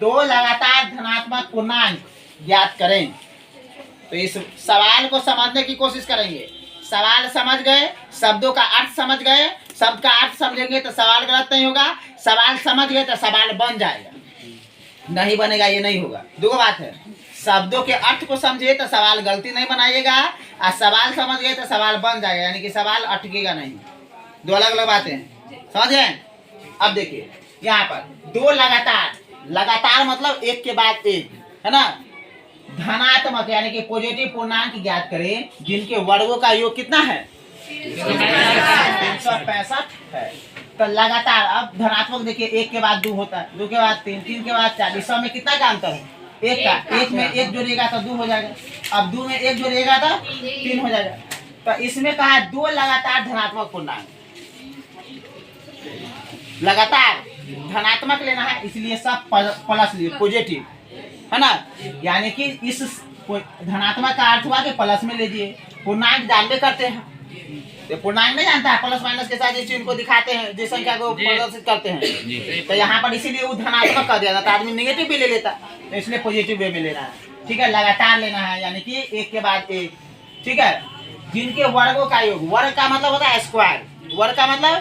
दो लगातार धनात्मक पूर्णांक ज्ञात करें। तो इस सवाल को समझने की कोशिश करेंगे। सवाल समझ गए, शब्दों का अर्थ समझ गए, शब्द का अर्थ समझेंगे तो सवाल गलत नहीं होगा, सवाल समझ गए तो सवाल बन जाएगा, नहीं बनेगा ये नहीं होगा। दो बात है, शब्दों के अर्थ को समझे तो सवाल गलती नहीं बनाइएगा, और सवाल समझ गए तो सवाल बन जाएगा, यानी कि सवाल अटकेगा नहीं। दो अलग अलग बातें हैं, समझ गए। अब देखिए यहाँ पर दो लगातार, लगातार मतलब एक के बाद एक, है ना, धनात्मक यानी कि पॉजिटिव पूर्णांक ज्ञात करें जिनके वर्गों का योग कितना है 365 है। तो लगातार अब धनात्मक देखिए, एक के बाद दो होता है, दो के बाद तीन, तीन के बाद चार, इस सब में कितना का अंतर है, एक का। एक में एक जोड़िएगा तो दो हो जाएगा, अब दो में एक जोड़िएगा तो तीन हो जाएगा। तो इसमें कहा दो लगातार धनात्मक पूर्णांक, लगातार धनात्मक लेना है, इसलिए सब प्लस लिए, पॉजिटिव, है ना। यानी कि इस धनात्मक का अर्थ हुआ कि प्लस में लीजिए। पूर्णांक जानते करते हैं, तो पूर्णांक नहीं जानता है, प्लस माइनस के साथ जिस चीज को दिखाते हैं, जिस संख्या को प्रदर्शित करते हैं, तो यहाँ पर इसीलिए वो धनात्मक कर दिया था, तो आदमी नेगेटिव भी ले लेता, तो इसलिए पॉजिटिव वे में लेना है। ठीक है, लगातार लेना है, यानी कि एक के बाद एक। ठीक है, जिनके वर्गों का योग, वर्ग का मतलब होता है स्क्वायर, वर्ग का मतलब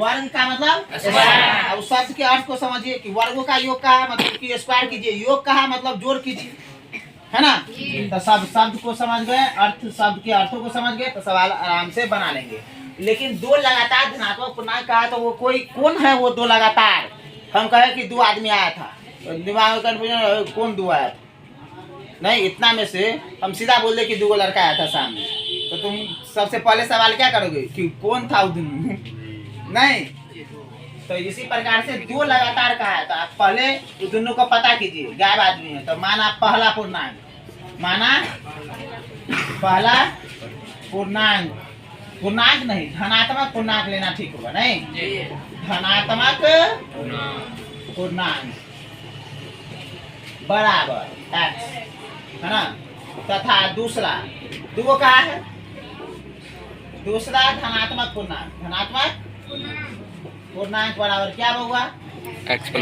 वर्ग का मतलब स्क्वायर। अब शब्द के अर्थ को समझिए कि वर्गों का योग का मतलब कि स्क्वायर कीजिए, योग का मतलब जोड़ कीजिए, है ना। तो सब शब्द को समझ गए, अर्थ शब्द के अर्थों को समझ गए, तो सवाल आराम से बना लेंगे। लेकिन दो लगातार धनात्मक पूर्णांक कहा तो वो कोई कौन है, वो दो लगातार। हम कहे कि दो आदमी आया था, तो दिमाग में कंफ्यूजन, कौन दो आया था, नहीं, इतना में से हम सीधा बोल दे कि दो लड़का आया था सामने, तो तुम सबसे पहले सवाल क्या करोगे कि कौन था वो दोनों, नहीं। तो इसी प्रकार से दो लगातार कहा है, तो आप पहले उस दोनों को पता कीजिए, गायब आदमी है, तो माना पहला पूर्णांक, माना पहला पूर्णांक, पूर्णांक नहीं धनात्मक पूर्णांक लेना ठीक होगा, नहीं, धनात्मक पूर्णांक बराबर x, है ना। तथा दूसरा, दो कहा है, दूसरा धनात्मक पूर्णांक, धनात्मक पूर्णांक बराबर क्या होगा x + 1,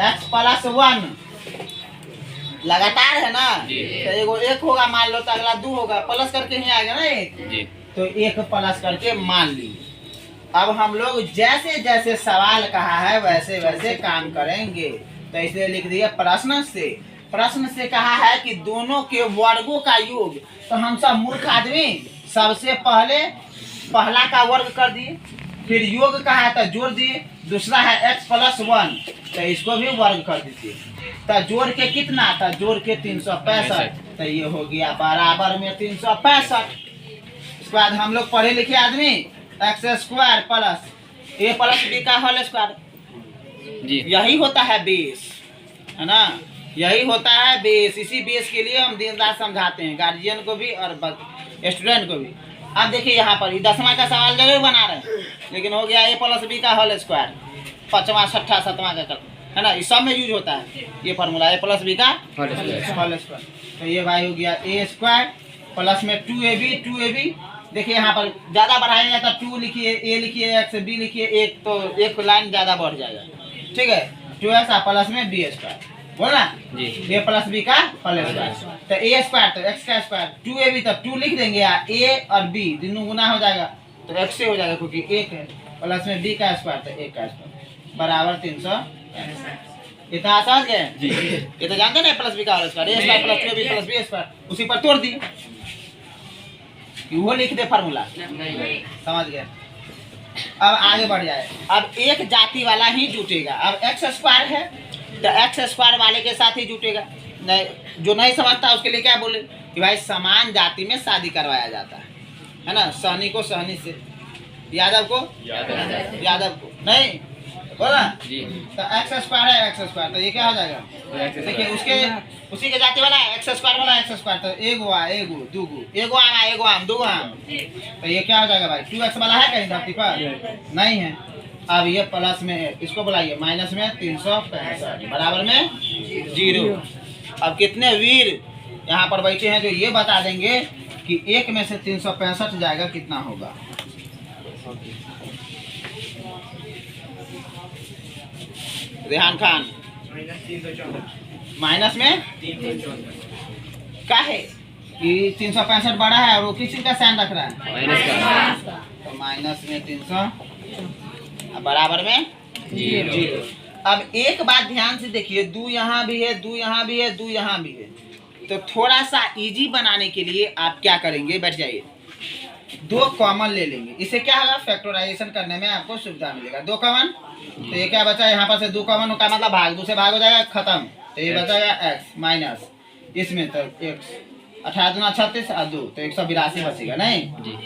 x + 1। लगातार है ना, तो एगो एक होगा मान लो, तो अगला दो होगा, प्लस करके ही आएगा ना एक, तो एक प्लस करके मान ली। अब हम लोग जैसे जैसे सवाल कहा है वैसे वैसे काम करेंगे, तो इसलिए लिख दिया प्रश्न से। प्रश्न से कहा है कि दोनों के वर्गों का योग, तो हम सब मूर्ख आदमी सबसे पहले पहला का वर्ग कर दिए, फिर योग कहा है तो जोड़ दिए, दूसरा है x + 1, तो इसको भी वर्ग कर दीजिए, तो जोड़ के कितना था, जोड़ के 365, तो ये हो गया बराबर में 365। इसके बाद हम लोग पढ़े लिखे आदमी x² + a + b का होल स्क्वायर, यही होता है बेस, है ना, यही होता है बेस। इसी बेस के लिए हम दिन रात समझाते हैं गार्जियन को भी और स्टूडेंट को भी। अब देखिए यहाँ पर 10वां का सवाल जरूर बना रहे हैं, लेकिन हो गया a + b का होल स्क्वायर, 5वां 6वां 7वां का, है ना, इस सब में यूज होता है ये फार्मूला, a + b का होल स्क्वायर। तो ये भाई हो गया a² प्लस में 2ab। देखिए यहाँ पर ज़्यादा बढ़ाएंगे तो 2 लिखिए, a लिखिए, x b लिखिए, एक तो एक लाइन ज़्यादा बढ़ जाएगा, ठीक है। 2x प्लस में b² बोला, a + b का होल स्क्वायर, तो a² तो x का स्क्वायर, 2ab तो 2 लिख देंगे, a और b दोनों गुना हो जाएगा तो x से हो जाएगा क्योंकि एक है, प्लस में b का स्क्वायर तो 1 का स्क्वायर बराबर 365। इतना समझ गए, ये तो जानते ना प्लस b का whole square, a² + 2ab + b², उसी पर तोड़ दी कि वो लिख दे फार्मूला, समझ गए। अब आगे बढ़ जाए, अब एक जाति वाला ही जुटेगा। अब x² है तो x² वाले के साथ ही जुटेगा, नहीं, जो नहीं समझता उसके लिए क्या बोले कि भाई समान जाति में शादी करवाया जाता है ना, सहनी को सहनी से, यादव को यादव को, नहीं बोला, तो x² है x², तो ये क्या हो जाएगा, देखिए उसके उसी के जाति वाला है, x² वाला x², तो एगो आ, एगो दूगो, एगो आम, एगो आम, दूगो आम, तो ये क्या हो जाएगा भाई, 2x वाला है कहीं धरती पर, नहीं है। अब ये प्लस में इसको बुलाइए, माइनस में 365 बराबर में 0। अब कितने वीर यहाँ पर बैठे हैं जो ये बता देंगे कि एक में से 365 जाएगा कितना होगा। रेहान खान माइनस में क्या है कि 365 बड़ा है और वो किस चीज का साइन रख रहा है? माइनस का। तो माइनस में 300 बराबर में जीरो। अब एक बात ध्यान से देखिए, 2 यहाँ भी है, 2 यहाँ भी है, 2 यहाँ भी है। तो थोड़ा सा इजी बनाने के लिए आप क्या करेंगे, बैठ जाइए, 2 कॉमन ले लेंगे। इससे क्या होगा, फैक्टराइजेशन करने में आपको सुविधा मिलेगा। 2 कॉमन, तो ये क्या बचा यहाँ पर से 2 कॉमन का मतलब भाग, 2 से भाग हो जाएगा, खत्म। तो ये बचाएगा x माइनस इसमें, तो x 18 दूना 36 और 2 तो 182 बचेगा। नहीं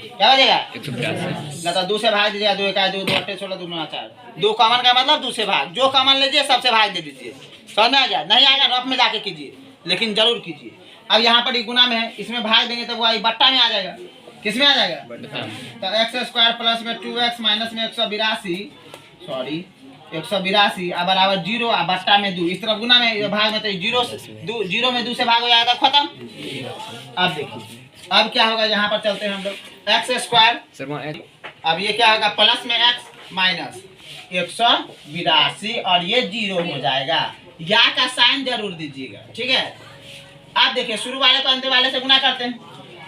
क्या बचेगा? 182। तो 2 से भाग दीजिएगा, 2 1 2 2 8 16 2 9 4। 2 कॉमन का मतलब 2 से भाग, जो कॉमन लीजिए सबसे भाग दे दीजिए। समझ में आ गया? नहीं आएगा रफ में जाके कीजिए, लेकिन जरूर कीजिए। अब यहाँ पर गुना में है, इसमें भाग देंगे तो वो बट्टा में आ जाएगा। किस में आ जाएगा? तो x स्क्वायर प्लस में 2x माइनस में 182 सॉरी 182 अब बराबर 0 और बट्टा में 2। इस तरफ गुना में भाग में तो 0 में 2 से भाग हो जाएगा, खत्म। अब देखिए अब क्या होगा, यहाँ पर चलते हैं हम लोग, एक्स स्क्वायर, अब ये क्या होगा, प्लस में x माइनस 182 और ये 0 हो जाएगा। या का साइन जरूर दीजिएगा, ठीक है। आप देखिए शुरू वाले को अंत वाले से गुना करते हैं,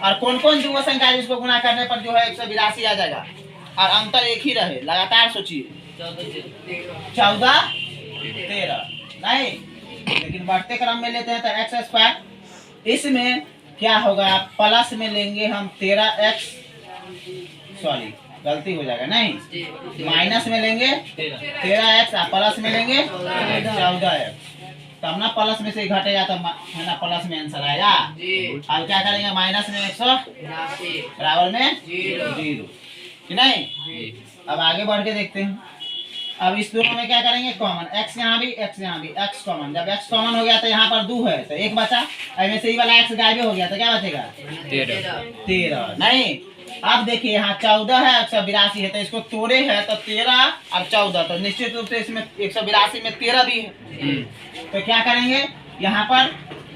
और कौन कौन जो संख्या है जिसको गुना करने पर जो है 182 आ जाएगा, और अंतर एक ही रहे। लगातार सोचिए, 14 13 नहीं, लेकिन बढ़ते क्रम में लेते हैं तो एक्स स्क्वायर, इसमें क्या होगा, प्लस में लेंगे हम 13x, सॉरी गलती हो जाएगा, नहीं माइनस में लेंगे 13x और प्लस में लेंगे 14x। तब ना प्लस में से घटेगा तो है ना प्लस में आंसर आएगा। अब क्या करेंगे, माइनस में 182 बराबर में 0 कि नहीं। अब आगे बढ़ के देखते हैं। अब इस दोनों में क्या करेंगे, कॉमन, x यहाँ भी x कॉमन। जब x कॉमन हो गया तो यहाँ पर 2 है तो 1 बचा, ऐसे से ही वाला x गायब हो गया तो क्या बचेगा, 13 नहीं। अब देखिए यहाँ 14 है, 182 है, तो इसको तोड़े है तो 13 और 14, तो निश्चित रूप से इसमें 182 में 13 भी है। तो क्या करेंगे यहाँ पर,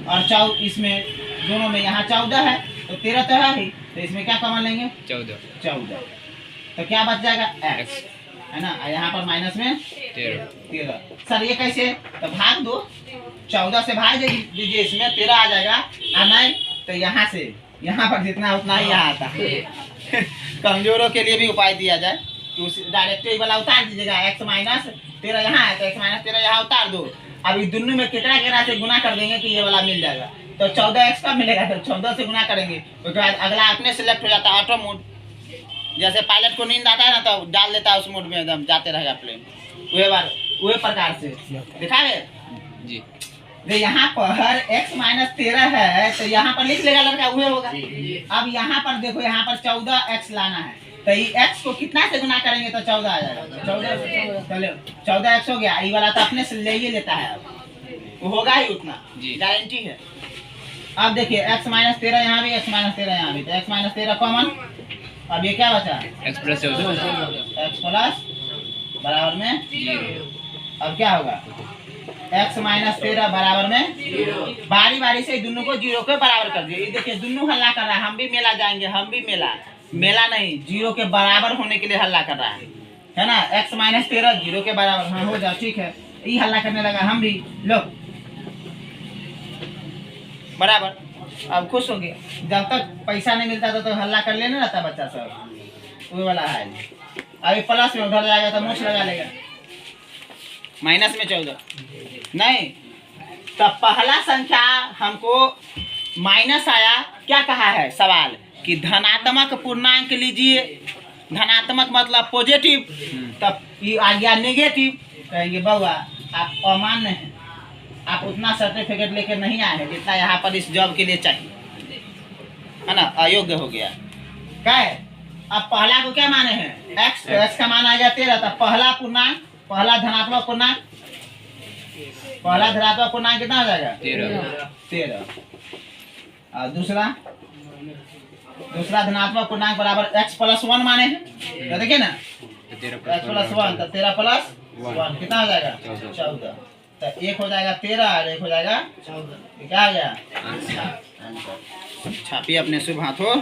और इसमें दोनों में यहाँ 14 है तो 13 तो है ही, तो इसमें क्या कॉमन लेंगे, 14। तो क्या बच जाएगा, x है ना, यहाँ पर माइनस में 13। सर ये कैसे, तो भाग दो, 14 से भाग दीजिए, इसमें 13 आ जाएगा। और नहीं तो यहाँ से यहाँ पर जितना उतना ही यहाँ आता है। कमजोरों के लिए भी उपाय दिया जाए कि उस डायरेक्ट वाला उतार दीजिएगा, x माइनस 13 यहाँ है तो x माइनस 13 यहाँ उतार दो। अब इस दोनों में केकड़ा से गुना कर देंगे कि ये वाला मिल जाएगा, तो 14x का मिलेगा, तो 14 से गुना करेंगे। उसके बाद अगला अपने सिलेक्ट हो जाता है, ऑटो मोड। जैसे पायलट को नींद आता है ना तो डाल देता है उस मोड में, एकदम जाते रहेगा प्लेन। वही प्रकार से दिखा है जी। यहाँ पर x माइनस 13 है तो यहाँ पर लिख लेगा लड़का, वही होगा। अब यहाँ पर देखो, यहाँ पर 14x लाना है, तो ये x को कितना से गुना करेंगे तो 14 आ जाएगा। 14 चलो 14x हो गया, ये वाला तो अपने से ले ही लेता है, अब वो होगा ही उतना, गारंटी है। अब देखिए x माइनस 13 यहाँ भी, x माइनस 13 यहाँ भी, तो x माइनस 13 कॉमन। अब ये क्या बचा, x प्लस बराबर में 0। अब क्या होगा, x माइनस 13 बराबर में 0। बारी बारी से दोनों को 0 के बराबर कर दिए। ये देखिए दोनों हल्ला कर रहा है, हम भी मेला जाएंगे, हम भी मेला नहीं, 0 के बराबर होने के लिए हल्ला कर रहा है ना। x माइनस 13 0 के बराबर, हाँ हो जाओ, ठीक है। ये हल्ला करने लगा, हम भी लो बराबर। अब खुश हो गया, जब तक पैसा नहीं मिलता तो हल्ला कर लेने रहता बच्चा सब, वो वाला है। अभी प्लस में उधर जाएगा तो मुँह लगा लेगा, माइनस में 14 नहीं। तो पहला संख्या हमको माइनस आया, क्या कहा है सवाल कि धनात्मक पूर्णांक लीजिए, धनात्मक मतलब पॉजिटिव। तब ये आ गया नेगेटिव, कहेंगे बउआ आप अमान्य हैं, आप उतना सर्टिफिकेट लेकर नहीं आए हैं जितना यहाँ पर इस जॉब के लिए चाहिए, है ना, अयोग्य हो गया। क्या है, अब पहला को क्या माने हैं, x का मान आ गया 13, तो पहला पूर्णांक, पहला धनात्मक पूर्णांक, पहला धनात्मक पूर्णांक कितना हो जाएगा 13। और दूसरा धनात्मक पूर्णांक बराबर x प्लस 1 माने हैं, तो देखिए ना x प्लस 1, तो 13 प्लस 1 कितना हो जाएगा 14। तो एक हो जाएगा 13 और एक हो जाएगा 14। क्या हो गया, छापिए अपने शुभ हाथों।